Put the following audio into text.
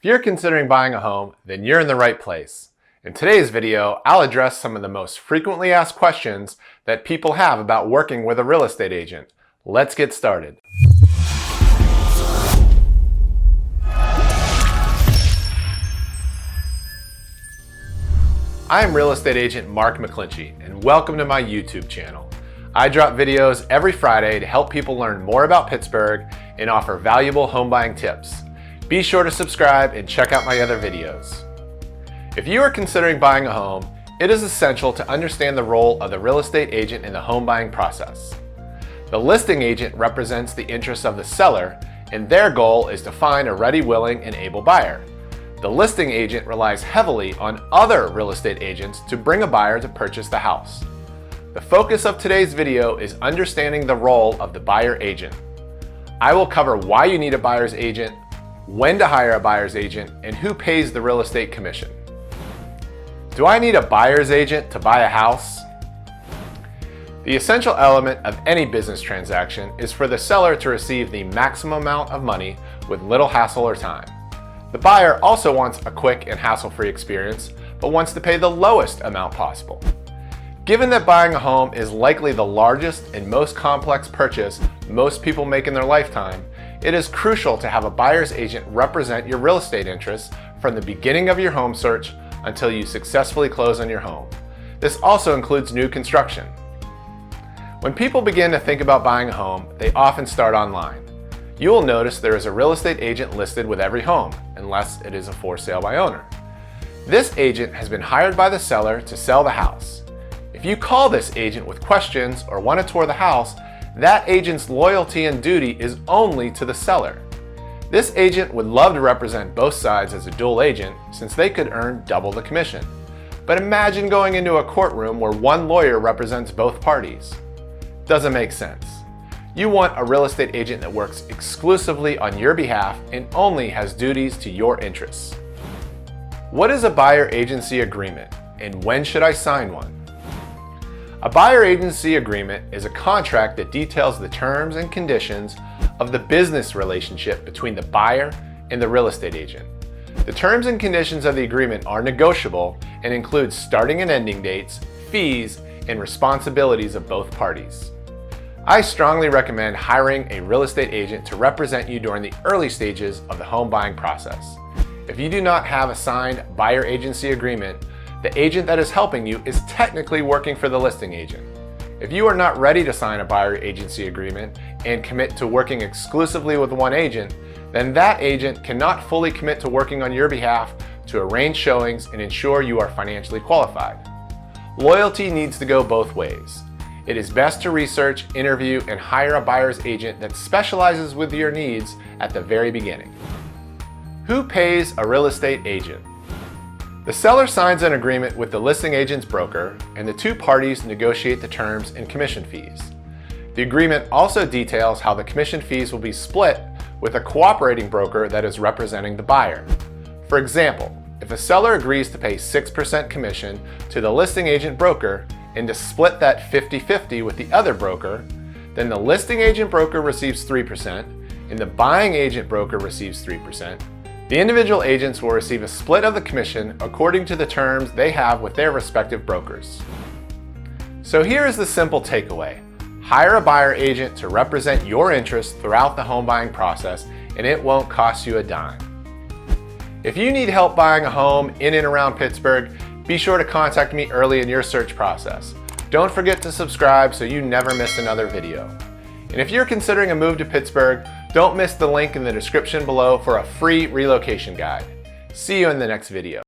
If you're considering buying a home, then you're in the right place. In today's video, I'll address some of the most frequently asked questions that people have about working with a real estate agent. Let's get started. I am real estate agent Mark McClinchie, and welcome to my YouTube channel. I drop videos every Friday to help people learn more about Pittsburgh and offer valuable home buying tips. Be sure to subscribe and check out my other videos. If you are considering buying a home, it is essential to understand the role of the real estate agent in the home buying process. The listing agent represents the interests of the seller, and their goal is to find a ready, willing, and able buyer. The listing agent relies heavily on other real estate agents to bring a buyer to purchase the house. The focus of today's video is understanding the role of the buyer agent. I will cover why you need a buyer's agent, when to hire a buyer's agent, and who pays the real estate commission. Do I need a buyer's agent to buy a house? The essential element of any business transaction is for the seller to receive the maximum amount of money with little hassle or time. The buyer also wants a quick and hassle-free experience, but wants to pay the lowest amount possible. Given that buying a home is likely the largest and most complex purchase most people make in their lifetime, it is crucial to have a buyer's agent represent your real estate interests from the beginning of your home search until you successfully close on your home. This also includes new construction. When people begin to think about buying a home, they often start online. You will notice there is a real estate agent listed with every home, unless it is a for sale by owner. This agent has been hired by the seller to sell the house. If you call this agent with questions or want to tour the house, that agent's loyalty and duty is only to the seller. This agent would love to represent both sides as a dual agent since they could earn double the commission. But imagine going into a courtroom where one lawyer represents both parties. Doesn't make sense. You want a real estate agent that works exclusively on your behalf and only has duties to your interests. What is a buyer agency agreement, and when should I sign one? A buyer agency agreement is a contract that details the terms and conditions of the business relationship between the buyer and the real estate agent. The terms and conditions of the agreement are negotiable and include starting and ending dates, fees, and responsibilities of both parties. I strongly recommend hiring a real estate agent to represent you during the early stages of the home buying process. If you do not have a signed buyer agency agreement, the agent that is helping you is technically working for the listing agent. If you are not ready to sign a buyer agency agreement and commit to working exclusively with one agent, then that agent cannot fully commit to working on your behalf to arrange showings and ensure you are financially qualified. Loyalty needs to go both ways. It is best to research, interview, and hire a buyer's agent that specializes with your needs at the very beginning. Who pays a real estate agent? The seller signs an agreement with the listing agent's broker, and the two parties negotiate the terms and commission fees. The agreement also details how the commission fees will be split with a cooperating broker that is representing the buyer. For example, if a seller agrees to pay 6% commission to the listing agent broker and to split that 50-50 with the other broker, then the listing agent broker receives 3% and the buying agent broker receives 3%. The individual agents will receive a split of the commission according to the terms they have with their respective brokers. So here is the simple takeaway. Hire a buyer agent to represent your interests throughout the home buying process, and it won't cost you a dime. If you need help buying a home in and around Pittsburgh, be sure to contact me early in your search process. Don't forget to subscribe so you never miss another video. And if you're considering a move to Pittsburgh, don't miss the link in the description below for a free relocation guide. See you in the next video.